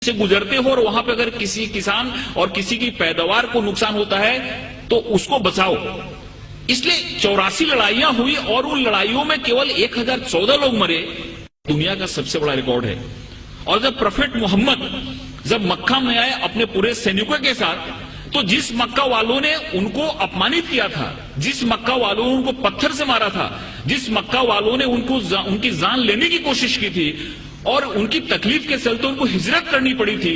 سے گزرتے ہو اور وہاں پہ اگر کسی کسان اور کسی کی پیداوار کو نقصان ہوتا ہے تو اس کو بچاؤ. اس لیے 84 لڑائیاں ہوئی اور ان لڑائیوں میں کیول 1014 لوگ مرے. دنیا کا سب سے بڑا ریکارڈ ہے. اور جب پروفیٹ محمد جب مکہ میں آئے اپنے پورے سینکوں کے ساتھ، تو جس مکہ والوں نے ان کو اپمانت کیا تھا، جس مکہ والوں نے ان کو پتھر سے مارا تھا، جس مکہ والوں نے ان کی جان لینے کی کوشش کی تھی اور ان کی تکلیف کے چلتے ان کو ہجرت کرنی پڑی تھی،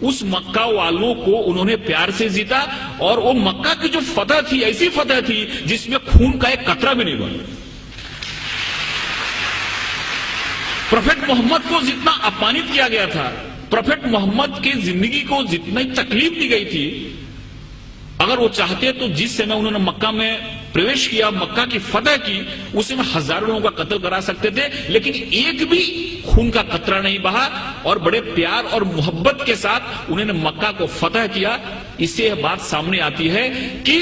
اس مکہ والوں کو انہوں نے پیار سے جیتا. اور وہ مکہ کی جو فتح تھی ایسی فتح تھی جس میں خون کا ایک قطرہ بھی نہیں بنا. پروفیٹ محمد کو جتنا اپمانت کیا گیا تھا، پروفیٹ محمد کی زندگی کو جتنی تکلیف دی گئی تھی، اگر وہ چاہتے تو جس سے انہوں نے مکہ میں پرویش کیا، مکہ کی فتح کی، اسے میں ہزاروں لوگوں کا قتل کرا سکتے تھے، لیکن ایک بھی خون کا قطرہ نہیں بہا اور بڑے پیار اور محبت کے ساتھ انہوں نے مکہ کو فتح کیا. اس سے یہ بات سامنے آتی ہے کہ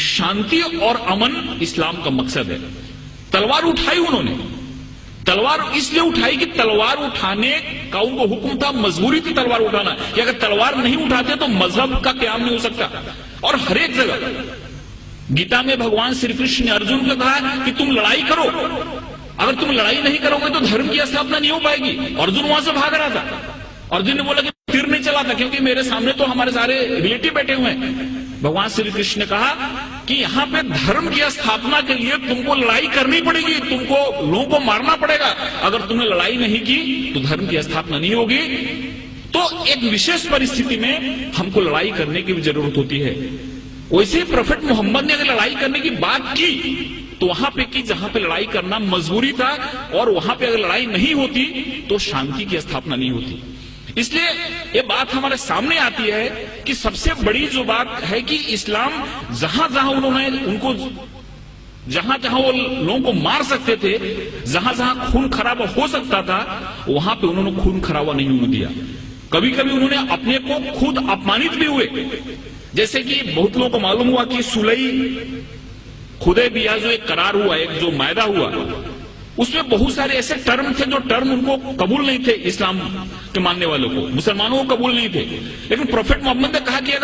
شانتی اور امن اسلام کا مقصد ہے. تلوار اٹھائی انہوں نے، تلوار اس لیے اٹھائی کہ تلوار اٹھانے کا ان کو حکم تھا، مجبوری تھی تلوار اٹھانا، کہ اگر تلوار نہیں اٹھاتے تو مذہب کا قیام نہیں ہو سکتا. اور ہر ایک جگہ گیتا میں بھگوان شری کرشن نے ارجن کو کہا کہ تم لڑائی کرو، اگر تم لڑائی نہیں کرو گے تو دھرم کی استھاپنا نہیں ہو پائے گی. ارجن وہاں سے بھاگ رہا تھا. ارجن نے بولا کہ تیر نہیں چلاتا کیونکہ میرے سامنے تو ہمارے سارے ریلیٹو بیٹھے ہوئے ہیں. بھگوان شری کرشن نے کہا کہ یہاں پہ دھرم کی استھاپنا کے لیے تم کو لڑائی کرنی پڑے گی، تم کو لوگوں کو مارنا پڑے گا. اگر تم نے لڑائی نہیں کی تو دھرم کی استھاپنا نہیں ہوگی. تو ایک وشیش پرستھتی میں ہم کو لڑائی کرنے کی بھی ضرورت ہوتی ہے. ویسے پروفیٹ محمد نے اگر لڑائی کرنے کی بات کی تو وہاں پہ کی جہاں پہ لڑائی کرنا مجبوری تھا، اور وہاں پہ اگر لڑائی نہیں ہوتی تو شانتی کی استھاپنا نہیں ہوتی. اس لیے یہ بات ہمارے سامنے آتی ہے کہ سب سے بڑی جو بات ہے کہ اسلام جہاں جہاں انہوں نے ان کو جہاں جہاں وہ لوگوں کو مار سکتے تھے، جہاں جہاں خون خرابہ ہو سکتا تھا، وہاں پہ انہوں نے خون خرابہ نہیں ہونے دیا. کبھی کبھی انہوں نے اپنے کو خود اپمانت بھی ہوئے. جیسے کہ بہت لوگوں کو معلوم ہوا کہ صلح حدیبیہ جو ایک قرار ہوا، ایک جو معاہدہ ہوا، اس میں بہت سارے ایسے ٹرم تھے جو ٹرم ان کو قبول نہیں تھے، اسلام کے ماننے والوں کو، مسلمانوں کو قبول نہیں تھے. لیکن پروفیٹ محمد نے کہا کہ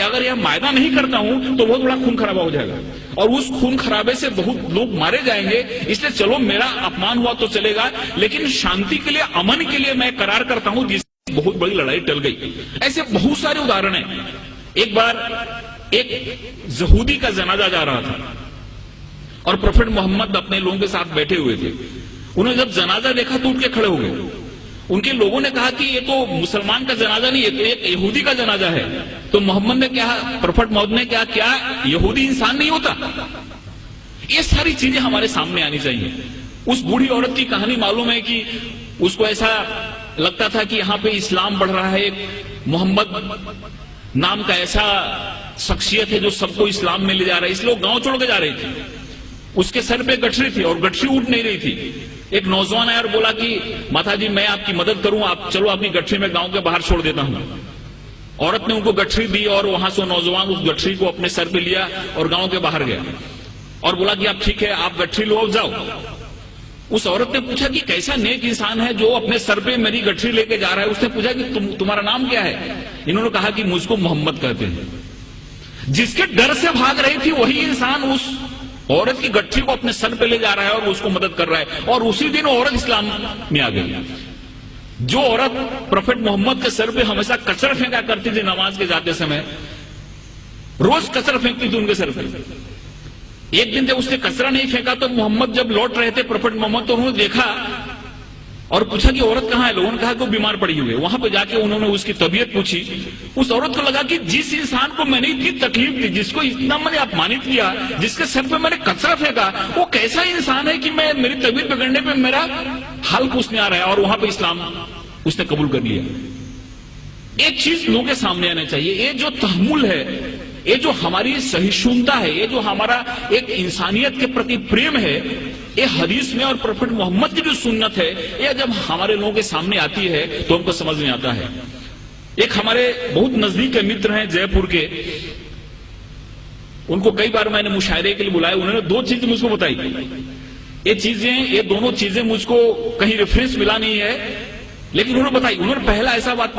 اگر یہ معاہدہ نہیں کرتا ہوں تو بہت بڑا خون خرابہ ہو جائے گا اور اس خون خرابے سے بہت لوگ مارے جائیں گے. اس لیے چلو میرا اپمان ہوا تو چلے گا، لیکن شانتی کے لیے، امن کے لیے میں قرار کرتا ہوں، جس سے بہت بڑی لڑائی ٹل گئی. ایسے بہت سارے ادھارن ہیں. ایک بار ایک یہودی کا جنازہ جا رہا تھا اور پروفیٹ محمد اپنے لوگوں کے ساتھ بیٹھے ہوئے تھے. انہوں نے جب جنازہ دیکھا تو اٹھ کے کھڑے ہو گئے. ان کے لوگوں نے کہا کہ یہ تو مسلمان کا جنازہ نہیں، یہ تو ایک یہودی کا جنازہ ہے. تو محمد نے کہا، پروفیٹ محمد نے کہا، کیا یہودی انسان نہیں ہوتا؟ یہ ساری چیزیں ہمارے سامنے آنی چاہیے. اس بوڑھی عورت کی کہانی معلوم ہے کہ اس کو ایسا لگتا تھا کہ یہاں پہ اسلام بڑھ رہا ہے. محمد نام کا ایسا شخصیت ہے جو سب کو اسلام میں لے جا رہا ہے، اس لیے گاؤں چھوڑ کے جا رہی تھی. اس کے سر پہ گٹھری تھی اور گٹھری اٹھ نہیں رہی تھی. ایک نوجوان آیا اور بولا کہ ماتا جی میں آپ کی مدد کروں، آپ چلو اپنی گٹھری میں گاؤں کے باہر چھوڑ دیتا ہوں. عورت نے ان کو گٹھری دی اور وہاں سے نوجوان اس گٹھری کو اپنے سر پہ لیا اور گاؤں کے باہر گیا اور بولا کہ آپ ٹھیک ہے، آپ گٹھری لو، جاؤ. اس عورت نے پوچھا کہ کیسا نیک انسان ہے جو اپنے سر پہ میری گٹھری لے کے جا رہا ہے. اس نے پوچھا کہ تمہارا نام کیا ہے؟ انہوں نے کہا کہ مجھ کو محمد کہتے ہیں. جس کے ڈر سے بھاگ رہی تھی وہی انسان اس عورت کی گٹھی کو اپنے سر پہ لے جا رہا ہے اور اس کو مدد کر رہا ہے. اور اسی دن عورت اسلام میں آ گئی. جو عورت پروفیٹ محمد کے سر پہ ہمیشہ کچرا پھینکا کرتی تھی نماز کے جاتے سمے، روز کچرا پھینکتی تھی ان کے سر پہ. ایک دن جب اس نے کچرا نہیں پھینکا تو محمد جب لوٹ رہے تھے پروفیٹ محمد، تو انہوں نے دیکھا اور پوچھا کہ عورت کہاں ہے. لوگوں نے کہا کہ وہ بیمار پڑی ہوئی ہے. وہاں پہ جا کے انہوں نے اس کی طبیعت پوچھی. اس عورت کو لگا کہ جس انسان کو میں نے اتنی تکلیف دی، جس کو اتنا میں نے اپمانت کیا، جس کے سر پہ میں نے کچرا پھینکا، وہ کیسا انسان ہے کہ میری طبیعت بگڑنے پہ میرا حل پوچھنے آ رہا ہے. اور وہاں پہ اسلام اس نے قبول کر لیا. ایک چیز لوگوں کے سامنے آنا چاہیے، یہ جو تحمل ہے، یہ جو ہماری سہیشونتا ہے، یہ جو ہمارا ایک انسانیت کے پرتی پریم ہے، یہ حدیث میں اور پروفیٹ محمد کی جو سنت ہے، یہ جب ہمارے لوگوں کے سامنے آتی ہے تو ہم کو سمجھ میں آتا ہے. ایک ہمارے بہت نزدیک کے متر ہیں جے پور کے، ان کو کئی بار میں نے مشاعرے کے لیے بلایا. انہوں نے دو چیزیں مجھ کو بتائی. یہ دونوں چیزیں مجھ کو کہیں ریفرنس ملا نہیں ہے، لیکن انہوں نے بتائی. انہوں نے پہلا ایسا بات